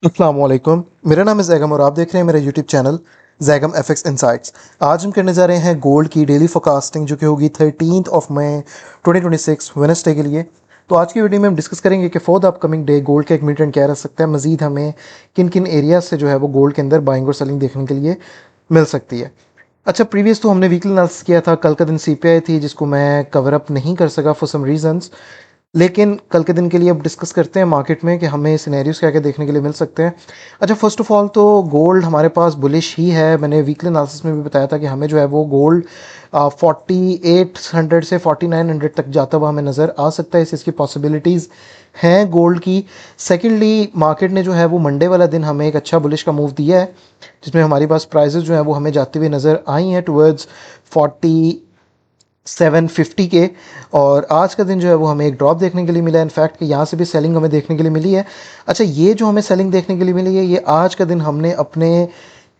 अस्सलाम वालेकुम। मेरा नाम है जैगम और आप देख रहे हैं मेरा YouTube channel Zaigham FX insights. आज हम करने जा रहे हैं गोल्ड की डेली फोरकास्टिंग जो कि होगी 13 मई 2026 वेडनेसडे के लिए। तो आज की वीडियो में हम डिस्कस करेंगे कि for the upcoming day gold का एक मिड ट्रेंड क्या रह सकता है, मजीद हमें किन किन एरियाज से जो है वो गोल्ड के अंदर बाइंग और सेलिंग देखने के लिए मिल सकती है। अच्छा, प्रीवियस तो हमने वीकली एनालिसिस किया था, कल का दिन सीपीआई थी जिसको मैं कवर अप नहीं कर सका फॉर सम रीजंस। लेकिन कल के दिन के लिए अब डिस्कस करते हैं मार्केट में कि हमें सिनेरियोज क्या क्या देखने के लिए मिल सकते हैं। अच्छा, फर्स्ट ऑफ ऑल तो गोल्ड हमारे पास बुलिश ही है। मैंने वीकली एनालिसिस में भी बताया था कि हमें जो है वो गोल्ड 4800 से 4900 तक जाता हुआ हमें नज़र आ सकता है। इसकी पॉसिबिलिटीज़ हैं गोल्ड की। सेकेंडली, मार्केट ने जो है वो मंडे वाला दिन हमें एक अच्छा बुलिश का मूव दिया है जिसमें हमारी पास प्राइजेज जो है वो हमें जाते हुए नज़र आई हैं टुवर्ड्स 4750 के। और आज का दिन जो है वो हमें एक ड्रॉप देखने के लिए मिला है। इनफैक्ट कि यहाँ से भी सेलिंग हमें देखने के लिए मिली है। अच्छा, ये जो हमें सेलिंग देखने के लिए मिली है ये आज का दिन हमने अपने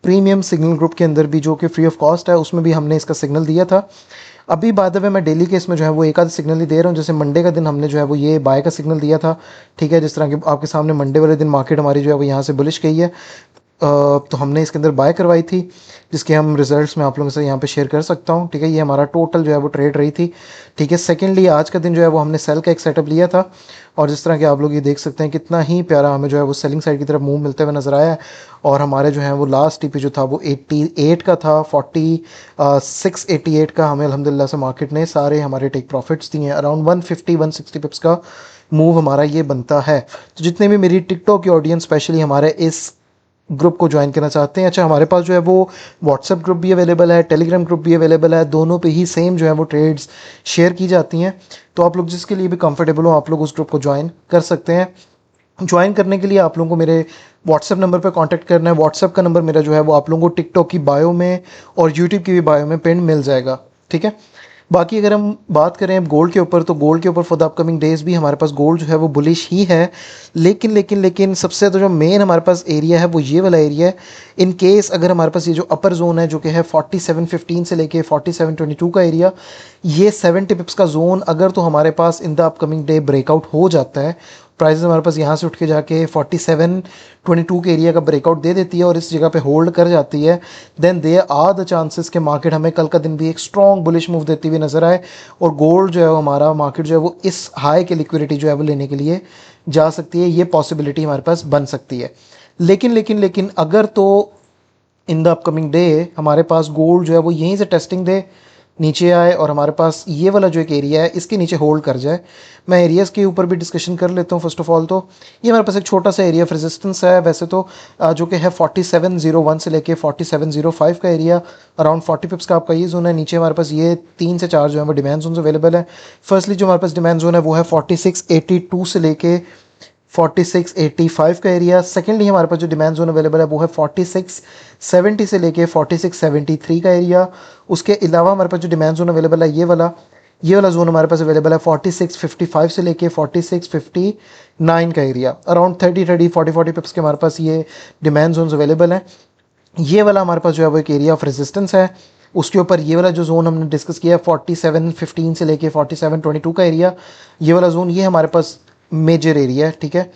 प्रीमियम सिग्नल ग्रुप के अंदर भी, जो कि फ्री ऑफ कॉस्ट है, उसमें भी हमने इसका सिग्नल दिया था। अभी बाद में मैं डेली के इसमें जो है वो एक आध सिग्नल ही दे रहा हूँ। जैसे मंडे का दिन हमने जो है वो ये बाय का सिग्नल दिया था। ठीक है, जिस तरह के आपके सामने मंडे वाले दिन मार्केट हमारी जो है वो यहाँ से बुलिश गई है। तो हमने इसके अंदर बाय करवाई थी जिसके हम रिजल्ट्स में आप लोगों से यहाँ पे शेयर कर सकता हूँ। ठीक है, ये हमारा टोटल जो है वो ट्रेड रही थी। ठीक है, सेकेंडली आज का दिन जो है वो हमने सेल का एक सेटअप लिया था और जिस तरह के आप लोग ये देख सकते हैं कितना ही प्यारा हमें जो है वो सेलिंग साइड की तरफ मूव मिलते हुए नजर आया है। और हमारे जो है वो लास्ट टीपी जो था वो 88 का था, 4688 का हमें अल्हम्दुलिल्लाह से मार्केट ने सारे हमारे टेक प्रॉफिट्स दिए हैं। अराउंड 150-160 पिप्स का मूव हमारा ये बनता है। तो जितने भी मेरी टिकटॉक की ऑडियंस स्पेशली हमारे इस ग्रुप को ज्वाइन करना चाहते हैं, अच्छा, हमारे पास जो है वो व्हाट्सएप ग्रुप भी अवेलेबल है, टेलीग्राम ग्रुप भी अवेलेबल है। दोनों पे ही सेम जो है वो ट्रेड्स शेयर की जाती हैं। तो आप लोग जिसके लिए भी कंफर्टेबल हो आप लोग उस ग्रुप को ज्वाइन कर सकते हैं। ज्वाइन करने के लिए आप लोगों को मेरे व्हाट्सएप नंबर पर कांटेक्ट करना है। व्हाट्सएप का नंबर मेरा जो है वो आप लोगों को टिकटॉक की बायो में और यूट्यूब की भी बायो में पिन मिल जाएगा। ठीक है, बाकी अगर हम बात करें गोल्ड के ऊपर, तो गोल्ड के ऊपर फॉर द अपकमिंग डेज भी हमारे पास गोल्ड जो है वो बुलिश ही है। लेकिन सबसे ज़्यादा जो मेन हमारे पास एरिया है वो ये वाला एरिया है। इन केस अगर हमारे पास ये जो अपर जोन है जो कि है 4715 से लेके 4722 का एरिया, ये 70 पिप्स का जोन अगर तो हमारे पास in the upcoming day breakout हो जाता है, प्राइसेस हमारे पास यहाँ से उठ के जाके 4722 के एरिया का ब्रेकआउट दे देती है और इस जगह पे होल्ड कर जाती है, then there are the chances के मार्केट हमें कल का दिन भी एक स्ट्रॉन्ग बुलिश मूव देती हुई नजर आए और गोल्ड जो है हमारा मार्केट जो है वो इस हाई के लिक्विडिटी जो है वो लेने के लिए जा सकती है। ये पॉसिबिलिटी हमारे पास बन सकती है। लेकिन अगर तो इन द अपकमिंग डे हमारे पास गोल्ड जो है वो यहीं से टेस्टिंग दे नीचे आए और हमारे पास ये वाला जो एक एरिया है इसके नीचे होल्ड कर जाए, मैं एरियाज़ के ऊपर भी डिस्कशन कर लेता हूँ। फर्स्ट ऑफ ऑल तो ये हमारे पास एक छोटा सा एरिया ऑफ रेजिस्टेंस है वैसे तो, जो कि है 4701 से लेके 4705 का एरिया। अराउंड 40 पिप्स का आपका ये जोन है। नीचे हमारे पास ये 3 से 4 जो है वो डिमांड जोन अवेलेबल है। फर्स्टली जो हमारे पास डिमांड जोन है वो है 4682 से लेके 4685 का एरिया। सेकेंडली हमारे पास जो डिमांड जोन अवेलेबल है वो है 4670 से लेके 4673 का एरिया। उसके अलावा हमारे पास जो डिमांड जोन अवेलेबल है ये वाला जोन हमारे पास अवेलेबल है 4655 से लेके 4659 का एरिया। अराउंड 30-40 पिप्स के हमारे पास ये डिमांड जोन अवेलेबल है। ये वाला हमारे पास जो है वो एक एरिया ऑफ रेजिस्टेंस है। उसके ऊपर ये वाला जो जोन हमने डिस्कस किया है 4715 से लेके 4722 का एरिया, ये वाला जोन ये हमारे पास मेजर एरिया है। ठीक है,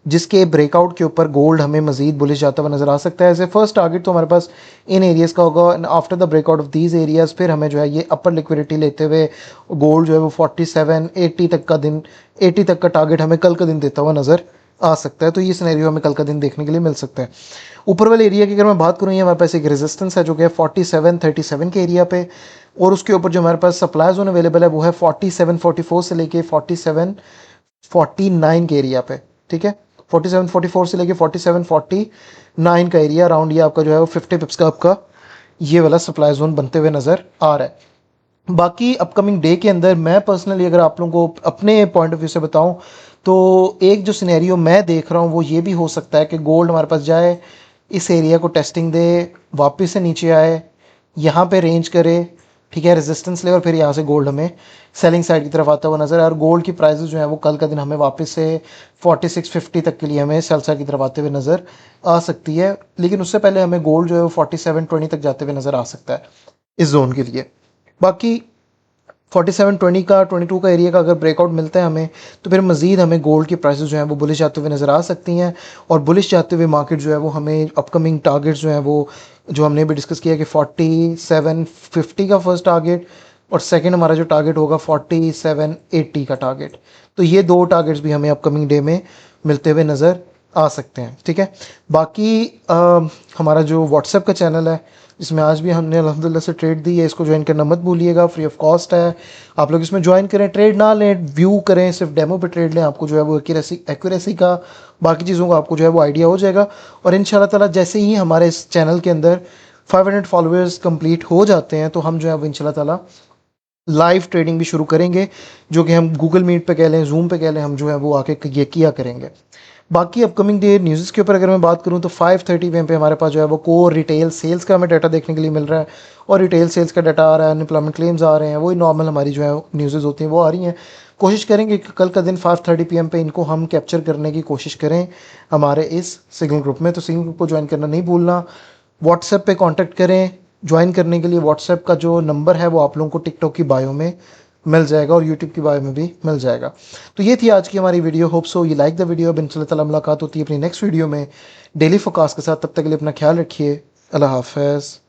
जिसके ब्रेकआउट के ऊपर गोल्ड हमें मजीद बुलिश जाता हुआ नजर आ सकता है। एज ए फर्स्ट टारगेट तो हमारे पास इन एरियाज़ का होगा। After the breakout of these areas फिर हमें जो है ये अपर लिक्विडिटी लेते हुए गोल्ड जो है वो 4780 तक का दिन 80 तक का टारगेट हमें कल का दिन देता हुआ नजर आ सकता है। तो ये सिनेरियो हमें कल का दिन देखने के लिए मिल सकता है। ऊपर वाले एरिया की अगर मैं बात करूँ, ये हमारे पास एक रेजिस्टेंस है जो कि है 4737 के एरिया पे और उसके ऊपर जो हमारे पास सप्लाई जोन अवेलेबल है वो है 4744 से लेके 4749 के एरिया पे। ठीक है, 4744 से लेके 4749 का एरिया अराउंड ये आपका जो है वो 50 पिप्स का आपका ये वाला सप्लाई जोन बनते हुए नजर आ रहा है। बाकी अपकमिंग डे के अंदर मैं पर्सनली अगर आप लोगों को अपने पॉइंट ऑफ व्यू से बताऊं तो एक जो सिनेरियो मैं देख रहा हूं वो ये भी हो सकता है कि गोल्ड हमारे पास जाए, इस एरिया को टेस्टिंग दे, वापस से नीचे आए, यहाँ पे रेंज करे, ठीक है, रेजिस्टेंस ले और फिर यहाँ से गोल्ड हमें सेलिंग साइड की तरफ आता हुआ नजर है। और गोल्ड की प्राइसेस जो है वो कल का दिन हमें वापस से 4650 तक के लिए हमें सेल साइड की तरफ आते हुए नजर आ सकती है। लेकिन उससे पहले हमें गोल्ड जो है वो 4720 तक जाते हुए नजर आ सकता है इस जोन के लिए। बाकी 4720 का 22 का एरिया का अगर ब्रेकआउट मिलता है हमें, तो फिर मज़ीद हमें गोल्ड की प्राइसेस जो हैं वो बुलिश जाते हुए नज़र आ सकती हैं। और बुलिश जाते हुए मार्केट जो है वो हमें अपकमिंग टारगेट्स जो हैं वो जो हमने भी डिस्कस किया कि 4750 का फर्स्ट टारगेट, और सेकंड हमारा जो टारगेट होगा 4780 का टारगेट। तो ये दो टारगेट्स भी हमें अपकमिंग डे में मिलते हुए नज़र आ सकते हैं। ठीक है, बाकी हमारा जो व्हाट्सएप का चैनल है जिसमें आज भी हमने अल्हम्दुलिल्लाह से ट्रेड दी है, इसको ज्वाइन करना मत भूलिएगा, फ्री ऑफ कॉस्ट है। आप लोग इसमें ज्वाइन करें, ट्रेड ना लें, व्यू करें, सिर्फ डेमो पे ट्रेड लें, आपको जो है वो एक्यूरेसी का, बाकी चीज़ों का आपको जो है वो आइडिया हो जाएगा। और इंशाल्लाह ताला जैसे ही हमारे इस चैनल के अंदर 500 फॉलोअर्स कंप्लीट हो जाते हैं, तो हम जो है वो इंशाल्लाह ताला लाइव ट्रेडिंग भी शुरू करेंगे, जो कि हम गूगल मीट पे कह लें, जूम पे कह लें, हम जो है वो आके ये किया करेंगे। बाकी अपकमिंग डे न्यूज़ के ऊपर अगर मैं बात करूं तो 5:30 पी एम पे हमारे पास जो है वो कोर रिटेल सेल्स का हमें डाटा देखने के लिए मिल रहा है। और रिटेल सेल्स का डाटा आ रहा है, अनएम्प्लॉयमेंट क्लेम्स आ रहे हैं, वही नॉर्मल हमारी जो है न्यूज़ होती हैं वो आ रही हैं। कोशिश करेंगे कि कल का दिन 5:30 पी एम पे इनको हम कैप्चर करने की कोशिश करें हमारे इस सिग्नल ग्रुप में। तो सिग्नल ग्रुप को ज्वाइन करना नहीं भूलना। व्हाट्सएप पे कांटेक्ट करें ज्वाइन करने के लिए। व्हाट्सएप का जो नंबर है वो आप लोगों को टिकटॉक की बायो में मिल जाएगा और यूट्यूब की बायो में भी मिल जाएगा। तो ये थी आज की हमारी video. Hope so you like the video. अब इंशाल्लाह ताला मुलाकात होती है अपनी नेक्स्ट वीडियो में डेली फोकास्ट के साथ। तब तक के लिए अपना ख्याल रखिए। अल्लाह हाफ़िज़।